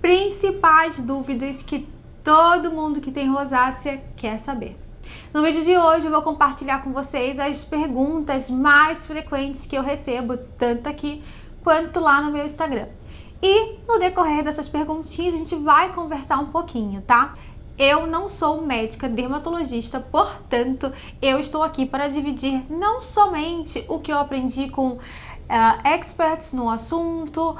principais dúvidas que todo mundo que tem rosácea quer saber. No vídeo de hoje eu vou compartilhar com vocês as perguntas mais frequentes que eu recebo, tanto aqui quanto lá no meu Instagram. E no decorrer dessas perguntinhas a gente vai conversar um pouquinho, tá? Eu não sou médica dermatologista, portanto, eu estou aqui para dividir não somente o que eu aprendi com experts no assunto,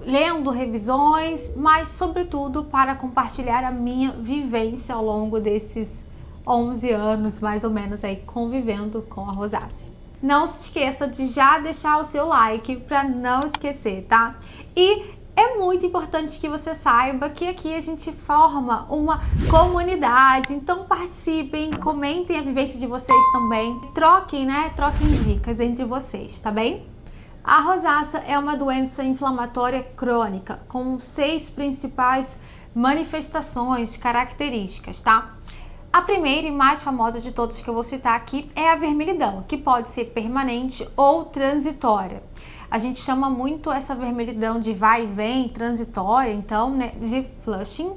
lendo revisões, mas sobretudo para compartilhar a minha vivência ao longo desses 11 anos, mais ou menos, aí convivendo com a rosácea. Não se esqueça de já deixar o seu like para não esquecer, tá? E é muito importante que você saiba que aqui a gente forma uma comunidade, então participem, comentem a vivência de vocês também, troquem dicas entre vocês, tá bem? A rosácea é uma doença inflamatória crônica com 6 principais manifestações características, tá? A primeira e mais famosa de todas que eu vou citar aqui é a vermelhidão, que pode ser permanente ou transitória. A gente chama muito essa vermelhidão de vai e vem, transitória, então, né, de flushing.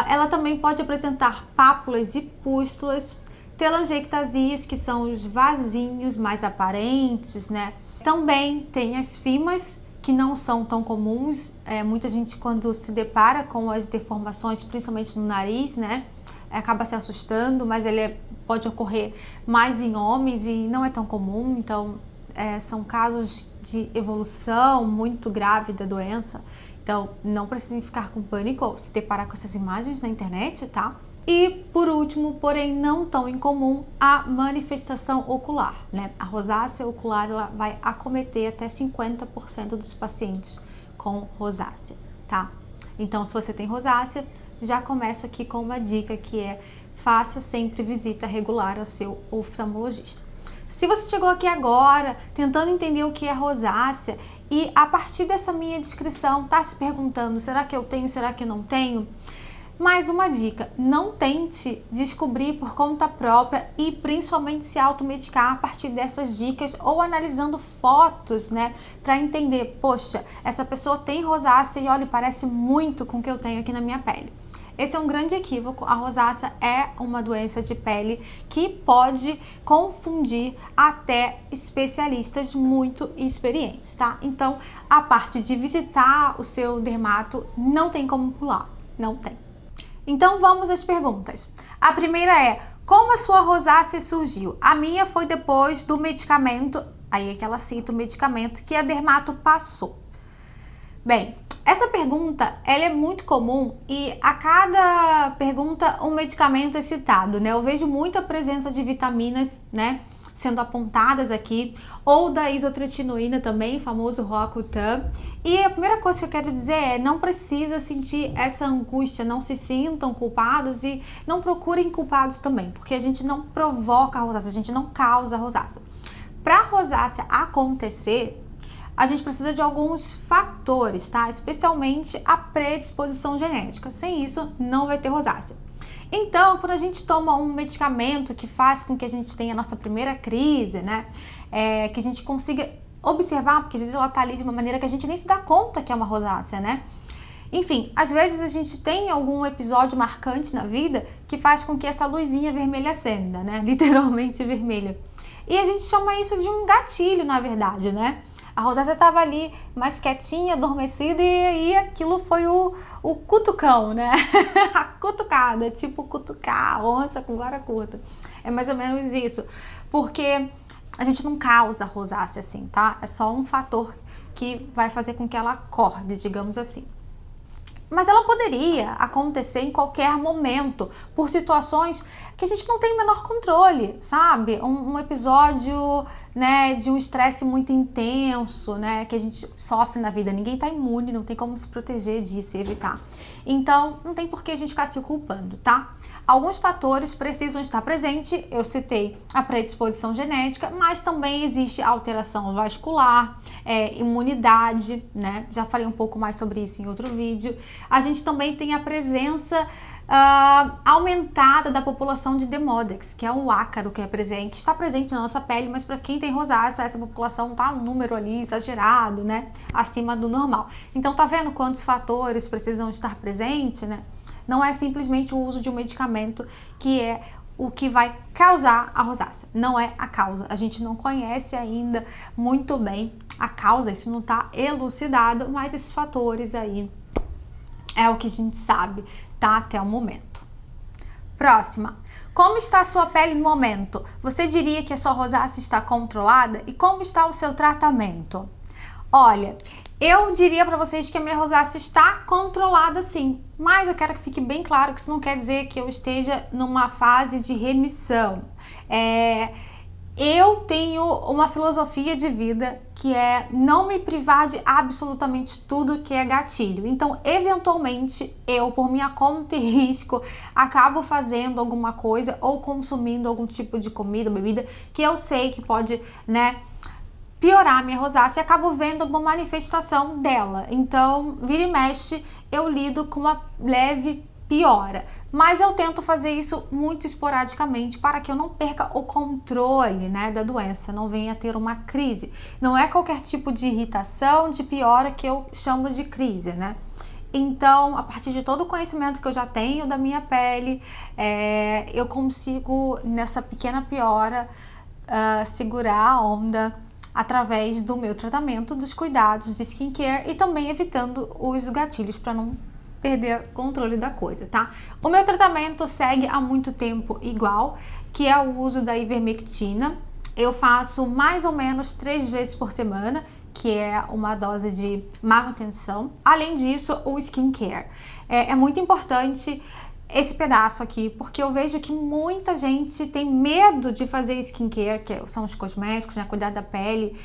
Ela também pode apresentar pápulas e pústulas, telangiectasias, que são os vasinhos mais aparentes, né? Também tem as fimas, que não são tão comuns. Muita gente, quando se depara com as deformações, principalmente no nariz, né, acaba se assustando, mas ele pode ocorrer mais em homens e não é tão comum. Então, são casos de evolução muito grave da doença, então não precisem ficar com pânico ou se deparar com essas imagens na internet, tá? E por último, porém não tão incomum, a manifestação ocular, né? A rosácea ocular, ela vai acometer até 50% dos pacientes com rosácea, tá? Então, se você tem rosácea, já começo aqui com uma dica que é: faça sempre visita regular ao seu oftalmologista. Se você chegou aqui agora tentando entender o que é rosácea e a partir dessa minha descrição tá se perguntando, será que eu tenho, será que eu não tenho? Mais uma dica: não tente descobrir por conta própria e principalmente se automedicar a partir dessas dicas ou analisando fotos, né, para entender, poxa, essa pessoa tem rosácea e olha, parece muito com o que eu tenho aqui na minha pele. Esse é um grande equívoco. A rosácea é uma doença de pele que pode confundir até especialistas muito experientes, tá? Então, a parte de visitar o seu dermato não tem como pular, não tem. Então, vamos às perguntas. A primeira é: como a sua rosácea surgiu? A minha foi depois do medicamento, aí é que ela cita o medicamento que a dermato passou. Bem, essa pergunta, ela é muito comum e a cada pergunta um medicamento é citado, né? Eu vejo muita presença de vitaminas, né, sendo apontadas aqui, ou da isotretinoína também, famoso Roacutan. E a primeira coisa que eu quero dizer é: não precisa sentir essa angústia, não se sintam culpados e não procurem culpados também, porque a gente não provoca a rosácea, a gente não causa a rosácea. Para a rosácea acontecer, a gente precisa de alguns fatores, tá? Especialmente a predisposição genética. Sem isso, não vai ter rosácea. Então, quando a gente toma um medicamento que faz com que a gente tenha a nossa primeira crise, né? Que a gente consiga observar, porque às vezes ela tá ali de uma maneira que a gente nem se dá conta que é uma rosácea, né? Enfim, às vezes a gente tem algum episódio marcante na vida que faz com que essa luzinha vermelha acenda, né? Literalmente vermelha. E a gente chama isso de um gatilho, na verdade, né? A rosácea estava ali mais quietinha, adormecida, e aí aquilo foi o cutucão, né? A cutucada, tipo cutucar a onça com vara curta. É mais ou menos isso. Porque a gente não causa rosácea assim, tá? É só um fator que vai fazer com que ela acorde, digamos assim. Mas ela poderia acontecer em qualquer momento, por situações que a gente não tem o menor controle, sabe? Um episódio, né, de um estresse muito intenso, né, que a gente sofre na vida. Ninguém tá imune, não tem como se proteger disso e evitar. Então, não tem por que a gente ficar se culpando, tá? Alguns fatores precisam estar presentes. Eu citei a predisposição genética, mas também existe alteração vascular, imunidade, né? Já falei um pouco mais sobre isso em outro vídeo. A gente também tem a presença aumentada da população de Demodex, que é um ácaro que é presente, está presente na nossa pele, mas para quem tem rosácea, essa população tá um número ali exagerado, né, acima do normal. Então tá vendo quantos fatores precisam estar presentes, né? Não é simplesmente o uso de um medicamento que é o que vai causar a rosácea, não é a causa. A gente não conhece ainda muito bem a causa, isso não está elucidado, mas esses fatores aí é o que a gente sabe, tá, até o momento. Próxima. Como está a sua pele no momento? Você diria que a sua rosácea está controlada? E como está o seu tratamento? Olha, eu diria para vocês que a minha rosácea está controlada sim, mas eu quero que fique bem claro que isso não quer dizer que eu esteja numa fase de remissão. Eu tenho uma filosofia de vida que é não me privar de absolutamente tudo que é gatilho. Então, eventualmente, eu, por minha conta e risco, acabo fazendo alguma coisa ou consumindo algum tipo de comida, bebida, que eu sei que pode, né, piorar a minha rosácea e acabo vendo alguma manifestação dela. Então, vira e mexe, eu lido com uma leve piora. Mas eu tento fazer isso muito esporadicamente para que eu não perca o controle, né, da doença, não venha a ter uma crise. Não é qualquer tipo de irritação, de piora que eu chamo de crise, né? Então, a partir de todo o conhecimento que eu já tenho da minha pele, eu consigo, nessa pequena piora, segurar a onda através do meu tratamento, dos cuidados de skincare e também evitando os gatilhos para não perder o controle da coisa, tá? O meu tratamento segue há muito tempo igual, que é o uso da ivermectina. Eu faço mais ou menos 3 vezes por semana, que é uma dose de manutenção. Além disso, o skincare. É muito importante esse pedaço aqui, porque eu vejo que muita gente tem medo de fazer skincare, que são os cosméticos, né, cuidar da pele,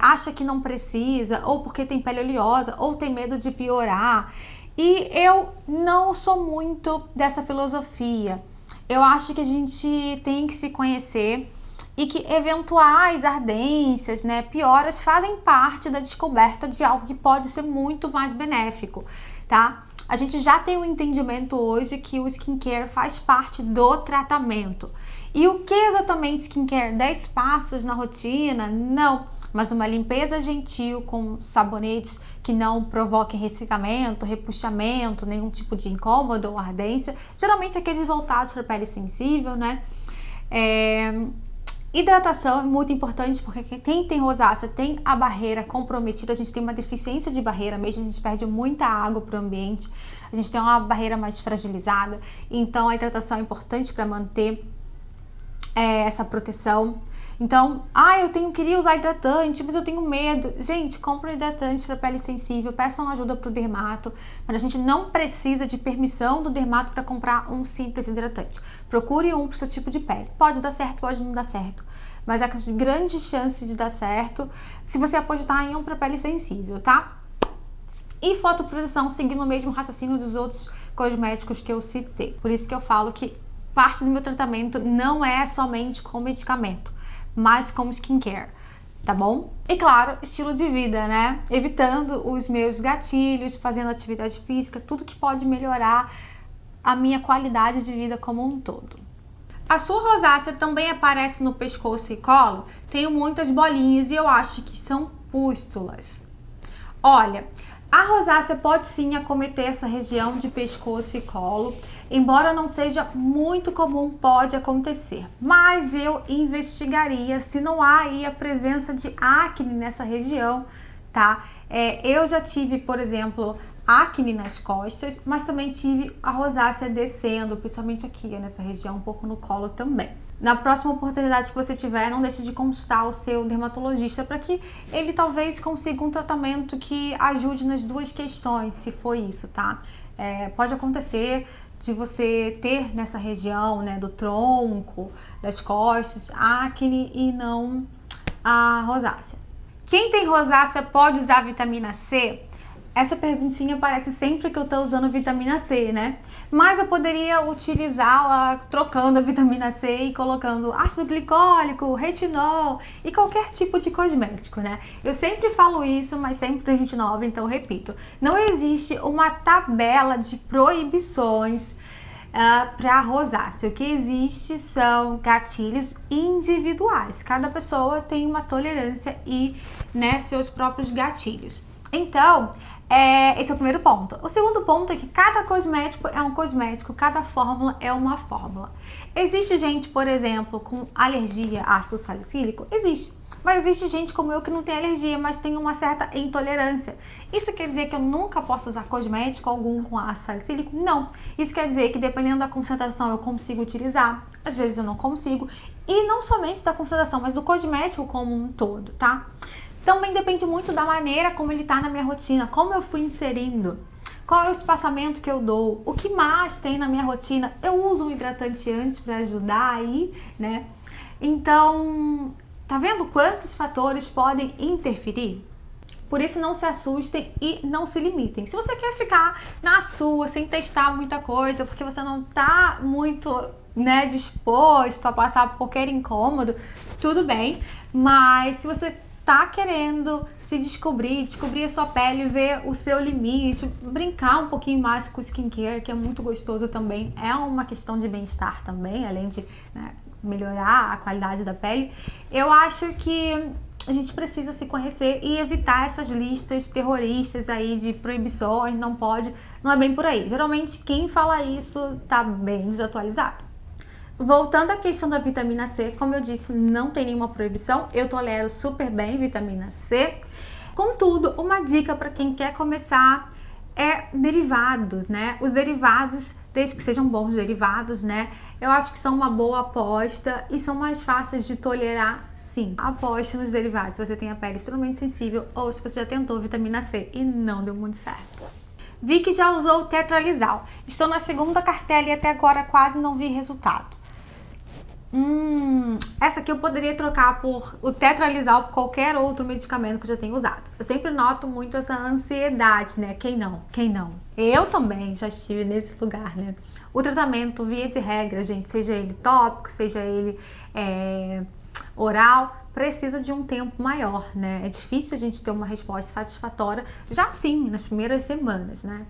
acha que não precisa, ou porque tem pele oleosa, ou tem medo de piorar. E eu não sou muito dessa filosofia. Eu acho que a gente tem que se conhecer e que eventuais ardências, né, pioras fazem parte da descoberta de algo que pode ser muito mais benéfico, tá? A gente já tem um entendimento hoje que o skincare faz parte do tratamento. E o que exatamente skincare? 10 passos na rotina? Não, mas uma limpeza gentil com sabonetes que não provoquem ressecamento, repuxamento, nenhum tipo de incômodo ou ardência. Geralmente aqueles voltados para a pele sensível, né? Hidratação é muito importante porque quem tem rosácea tem a barreira comprometida, a gente tem uma deficiência de barreira mesmo, a gente perde muita água para o ambiente, a gente tem uma barreira mais fragilizada, então a hidratação é importante para manter essa proteção. Então, eu queria usar hidratante, mas eu tenho medo. Gente, compra um hidratante para pele sensível, peçam ajuda para o dermato, mas a gente não precisa de permissão do dermato para comprar um simples hidratante. Procure um para o seu tipo de pele. Pode dar certo, pode não dar certo, mas há grande chance de dar certo se você apostar em um para pele sensível, tá? E fotoproteção, seguindo o mesmo raciocínio dos outros cosméticos que eu citei. Por isso que eu falo que parte do meu tratamento não é somente com medicamento, mas com skincare, tá bom? E claro, estilo de vida, né? Evitando os meus gatilhos, fazendo atividade física, tudo que pode melhorar a minha qualidade de vida como um todo. A sua rosácea também aparece no pescoço e colo? Tenho muitas bolinhas e eu acho que são pústulas. Olha, a rosácea pode sim acometer essa região de pescoço e colo, embora não seja muito comum, pode acontecer. Mas eu investigaria se não há aí a presença de acne nessa região, tá? Eu já tive, por exemplo, acne nas costas, mas também tive a rosácea descendo, principalmente aqui, nessa região, um pouco no colo também. Na próxima oportunidade que você tiver, não deixe de consultar o seu dermatologista para que ele talvez consiga um tratamento que ajude nas duas questões, se for isso, tá? Pode acontecer de você ter nessa região, né, do tronco, das costas, acne e não a rosácea. Quem tem rosácea pode usar vitamina C? Essa perguntinha aparece sempre que eu tô usando vitamina C, né? Mas eu poderia utilizá-la trocando a vitamina C e colocando ácido glicólico, retinol e qualquer tipo de cosmético, né? Eu sempre falo isso, mas sempre tem gente nova, então eu repito. Não existe uma tabela de proibições para rosácea. O que existe são gatilhos individuais. Cada pessoa tem uma tolerância e, né, seus próprios gatilhos. Então, esse é o primeiro ponto. O segundo ponto é que cada cosmético é um cosmético, cada fórmula é uma fórmula. Existe gente, por exemplo, com alergia a ácido salicílico? Existe. Mas existe gente como eu que não tem alergia, mas tem uma certa intolerância. Isso quer dizer que eu nunca posso usar cosmético algum com ácido salicílico? Não. Isso quer dizer que dependendo da concentração eu consigo utilizar, às vezes eu não consigo. E não somente da concentração, mas do cosmético como um todo, tá? Também depende muito da maneira como ele tá na minha rotina, como eu fui inserindo. Qual é o espaçamento que eu dou? O que mais tem na minha rotina? Eu uso um hidratante antes para ajudar aí, né? Então, tá vendo quantos fatores podem interferir? Por isso, não se assustem e não se limitem. Se você quer ficar na sua, sem testar muita coisa, porque você não tá muito, né, disposto a passar por qualquer incômodo, tudo bem. Mas se você tá querendo se descobrir a sua pele, ver o seu limite, brincar um pouquinho mais com o skincare, que é muito gostoso também, é uma questão de bem-estar também, além de, né, melhorar a qualidade da pele, eu acho que a gente precisa se conhecer e evitar essas listas terroristas aí de proibições, não pode, não é bem por aí. Geralmente quem fala isso tá bem desatualizado. Voltando à questão da vitamina C, como eu disse, não tem nenhuma proibição, eu tolero super bem vitamina C. Contudo, uma dica para quem quer começar é derivados, né? Os derivados, desde que sejam bons derivados, né? Eu acho que são uma boa aposta e são mais fáceis de tolerar, sim. Aposte nos derivados se você tem a pele extremamente sensível ou se você já tentou vitamina C e não deu muito certo. Vi que já usou o Tetralizal. Estou na segunda cartela e até agora quase não vi resultado. Essa aqui eu poderia trocar por o Tetralizal por qualquer outro medicamento que eu já tenha usado. Eu sempre noto muito essa ansiedade, né? Quem não? Quem não? Eu também já estive nesse lugar, né? O tratamento, via de regra, gente, seja ele tópico, seja ele oral, precisa de um tempo maior, né? É difícil a gente ter uma resposta satisfatória já sim, nas primeiras semanas, né?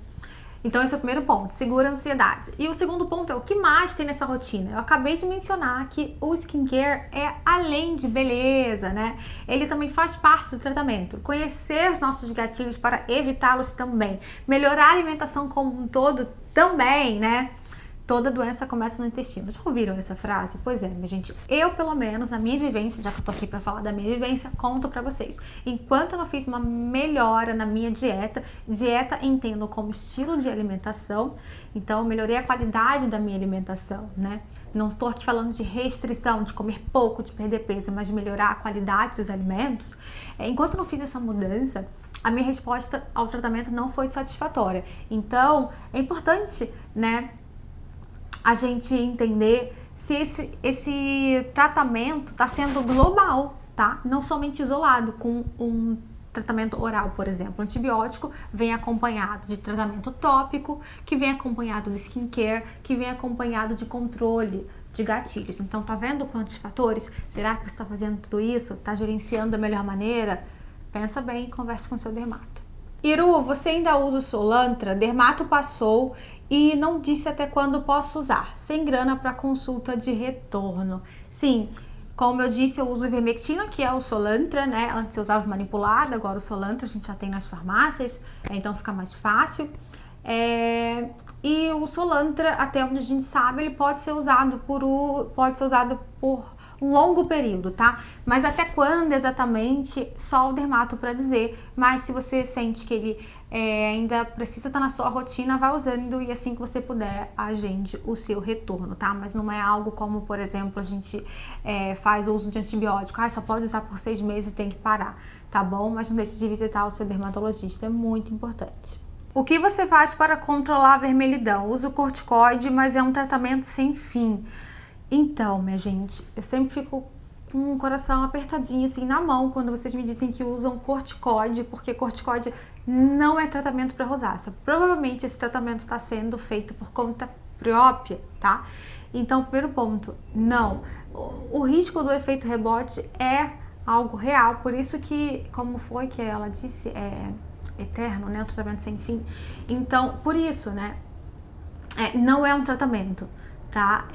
Então esse é o primeiro ponto, segura a ansiedade. E o segundo ponto é o que mais tem nessa rotina. Eu acabei de mencionar que o skincare é além de beleza, né? Ele também faz parte do tratamento. Conhecer os nossos gatilhos para evitá-los também. Melhorar a alimentação como um todo também, né? Toda doença começa no intestino. Já ouviram essa frase? Pois é, minha gente, eu pelo menos, na minha vivência, já que eu tô aqui pra falar da minha vivência, conto pra vocês. Enquanto eu não fiz uma melhora na minha dieta entendo como estilo de alimentação, então eu melhorei a qualidade da minha alimentação, né? Não estou aqui falando de restrição, de comer pouco, de perder peso, mas de melhorar a qualidade dos alimentos. Enquanto eu não fiz essa mudança, a minha resposta ao tratamento não foi satisfatória. Então, é importante, né, a gente entender se esse tratamento está sendo global, tá? Não somente isolado com um tratamento oral, por exemplo. O antibiótico vem acompanhado de tratamento tópico, que vem acompanhado de skincare, que vem acompanhado de controle de gatilhos. Então, tá vendo quantos fatores? Será que você está fazendo tudo isso? Tá gerenciando da melhor maneira? Pensa bem e conversa com seu dermato. Iru, você ainda usa o Soolantra? Dermato passou e não disse até quando posso usar. Sem grana para consulta de retorno. Sim, como eu disse, eu uso ivermectina, que é o Soolantra, né? Antes eu usava manipulado, agora o Soolantra a gente já tem nas farmácias, então fica mais fácil. E o Soolantra, até onde a gente sabe, ele pode ser usado por um longo período, tá? Mas até quando exatamente, só o dermato para dizer. Mas se você sente que ele ainda precisa estar na sua rotina, vai usando e assim que você puder, agende o seu retorno, tá? Mas não é algo como, por exemplo, a gente faz o uso de antibiótico, só pode usar por 6 meses e tem que parar, tá bom? Mas não deixe de visitar o seu dermatologista, é muito importante. O que você faz para controlar a vermelhidão? Uso corticoide, mas é um tratamento sem fim. Então, minha gente, eu sempre fico com o coração apertadinho assim na mão quando vocês me dizem que usam corticoide, porque corticoide não é tratamento para rosácea. Provavelmente esse tratamento está sendo feito por conta própria, tá? Então, primeiro ponto, não. O risco do efeito rebote é algo real, por isso que, como foi que ela disse, é eterno, né? O tratamento sem fim. Então, por isso, né? Não é um tratamento, tá?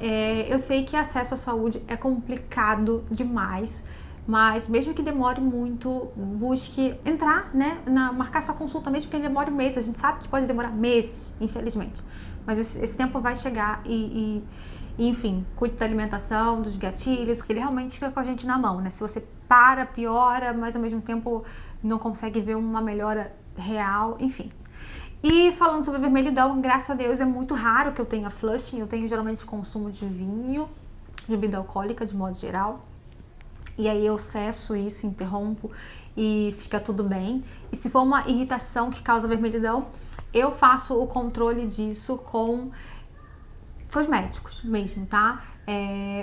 Eu sei que acesso à saúde é complicado demais, mas mesmo que demore muito, busque entrar, né, marcar sua consulta, mesmo que demore meses. A gente sabe que pode demorar meses, infelizmente, mas esse tempo vai chegar e, enfim, cuide da alimentação, dos gatilhos, porque ele realmente fica com a gente na mão, né? Se você para, piora, mas ao mesmo tempo não consegue ver uma melhora real, enfim. E falando sobre vermelhidão, graças a Deus é muito raro que eu tenha flushing. Eu tenho geralmente consumo de vinho, de bebida alcoólica de modo geral. E aí eu cesso isso, interrompo e fica tudo bem. E se for uma irritação que causa vermelhidão, eu faço o controle disso com cosméticos mesmo, tá?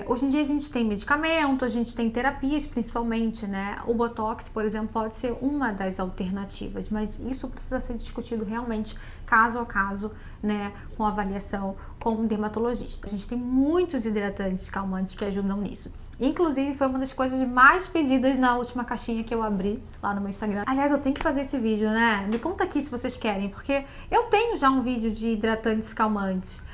Hoje em dia a gente tem medicamento, a gente tem terapias principalmente, né? O Botox, por exemplo, pode ser uma das alternativas, mas isso precisa ser discutido realmente caso a caso, né? Com avaliação com um dermatologista. A gente tem muitos hidratantes calmantes que ajudam nisso. Inclusive, foi uma das coisas mais pedidas na última caixinha que eu abri lá no meu Instagram. Aliás, eu tenho que fazer esse vídeo, né? Me conta aqui se vocês querem, porque eu tenho já um vídeo de hidratantes calmantes.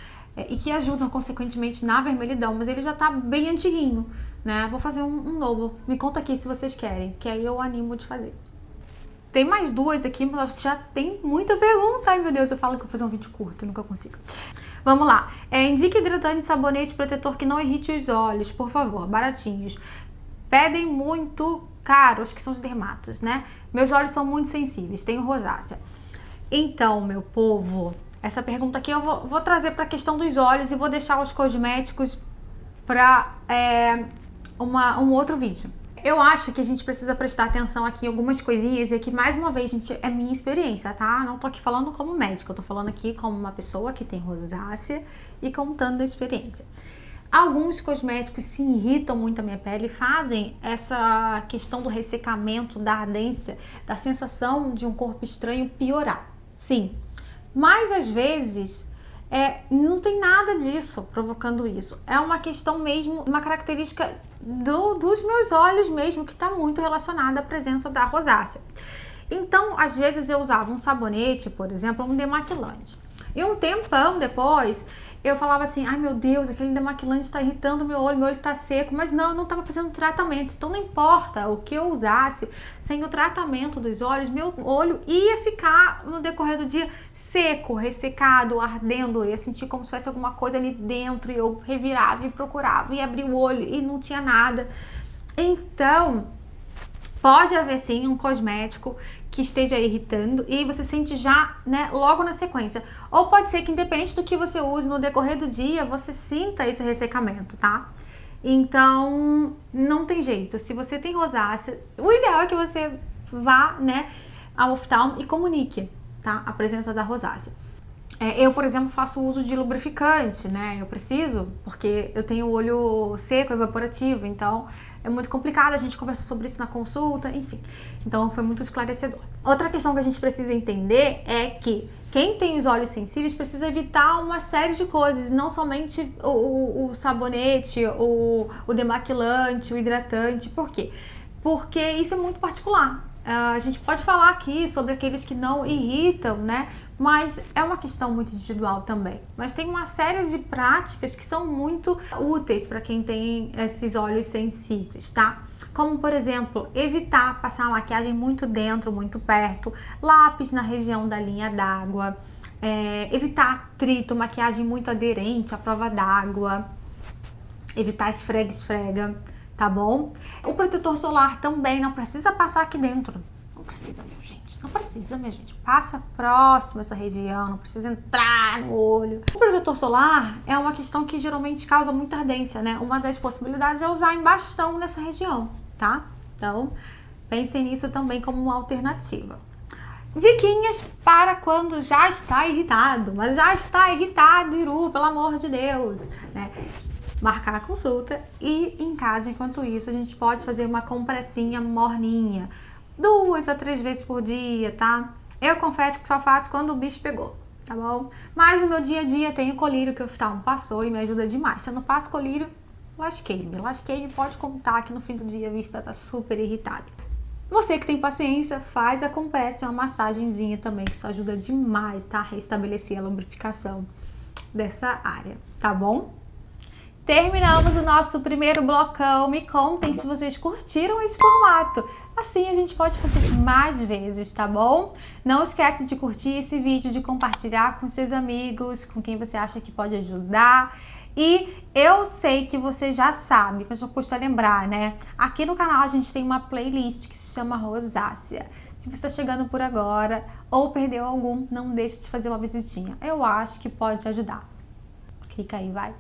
E que ajudam consequentemente na vermelhidão, mas ele já tá bem antiguinho, né? Vou fazer um novo. Me conta aqui se vocês querem, que aí eu animo de fazer. Tem mais duas aqui, mas acho que já tem muita pergunta. Ai, meu Deus, eu falo que eu vou fazer um vídeo curto, eu nunca consigo. Vamos lá. Indique hidratante, sabonete, protetor que não irrite os olhos, por favor, baratinhos. Pedem muito caro, acho que são os dermatos, né? Meus olhos são muito sensíveis, tenho rosácea. Então, meu povo, essa pergunta aqui eu vou trazer para a questão dos olhos e vou deixar os cosméticos para um outro vídeo. Eu acho que a gente precisa prestar atenção aqui em algumas coisinhas e aqui, mais uma vez, gente, é minha experiência, tá? Não tô aqui falando como médica, eu tô falando aqui como uma pessoa que tem rosácea e contando a experiência. Alguns cosméticos se irritam muito a minha pele e fazem essa questão do ressecamento, da ardência, da sensação de um corpo estranho piorar. Sim. Mas às vezes não tem nada disso provocando isso. É uma questão mesmo, uma característica dos meus olhos mesmo, que está muito relacionada à presença da rosácea. Então, às vezes eu usava um sabonete, por exemplo, um demaquilante. E um tempão depois, eu falava assim, ai meu Deus, aquele demaquilante está irritando meu olho está seco. Mas não, eu não estava fazendo tratamento. Então não importa o que eu usasse, sem o tratamento dos olhos, meu olho ia ficar no decorrer do dia seco, ressecado, ardendo. Eu ia sentir como se fosse alguma coisa ali dentro. E eu revirava e procurava e abria o olho e não tinha nada. Então, pode haver sim um cosmético que esteja irritando e você sente já, né, logo na sequência. Ou pode ser que independente do que você use no decorrer do dia, você sinta esse ressecamento, tá? Então, não tem jeito. Se você tem rosácea, o ideal é que você vá, né, ao oftalmo e comunique, tá, a presença da rosácea. Eu, por exemplo, faço uso de lubrificante, né? Eu preciso, porque eu tenho o olho seco, evaporativo, então é muito complicado. A gente conversa sobre isso na consulta, enfim. Então foi muito esclarecedor. Outra questão que a gente precisa entender é que quem tem os olhos sensíveis precisa evitar uma série de coisas, não somente o sabonete, o demaquilante, o hidratante. Por quê? Porque isso é muito particular. A gente pode falar aqui sobre aqueles que não irritam, né? Mas é uma questão muito individual também. Mas tem uma série de práticas que são muito úteis para quem tem esses olhos sensíveis, tá? Como, por exemplo, evitar passar a maquiagem muito dentro, muito perto, lápis na região da linha d'água, evitar atrito, maquiagem muito aderente à prova d'água, evitar esfrega-esfrega. Tá bom? O protetor solar também não precisa passar aqui dentro. Não precisa, minha gente. Não precisa, minha gente. Passa próximo essa região, não precisa entrar no olho. O protetor solar é uma questão que geralmente causa muita ardência, né? Uma das possibilidades é usar em bastão nessa região, tá? Então, pensem nisso também como uma alternativa. Diquinhas para quando já está irritado, mas já está irritado, Iru, pelo amor de Deus, né? Marcar a consulta e em casa, enquanto isso, a gente pode fazer uma compressinha morninha 2 a 3 vezes por dia, tá? Eu confesso que só faço quando o bicho pegou, tá bom? Mas no meu dia a dia tem o colírio que o oftalmo passou e me ajuda demais. Se eu não passo colírio, lasquei-me, pode contar que no fim do dia a vista tá super irritada. Você que tem paciência, faz a compressa, uma massagenzinha também, que isso ajuda demais, tá? Restabelecer a lubrificação. dessa área, tá bom? Terminamos o nosso primeiro blocão. Me contem se vocês curtiram esse formato. Assim a gente pode fazer mais vezes, tá bom? Não esquece de curtir esse vídeo, de compartilhar com seus amigos, com quem você acha que pode ajudar. E eu sei que você já sabe, mas não custa lembrar, né? Aqui no canal a gente tem uma playlist que se chama Rosácea. Se você está chegando por agora ou perdeu algum, não deixe de fazer uma visitinha. Eu acho que pode ajudar. Clica aí, vai!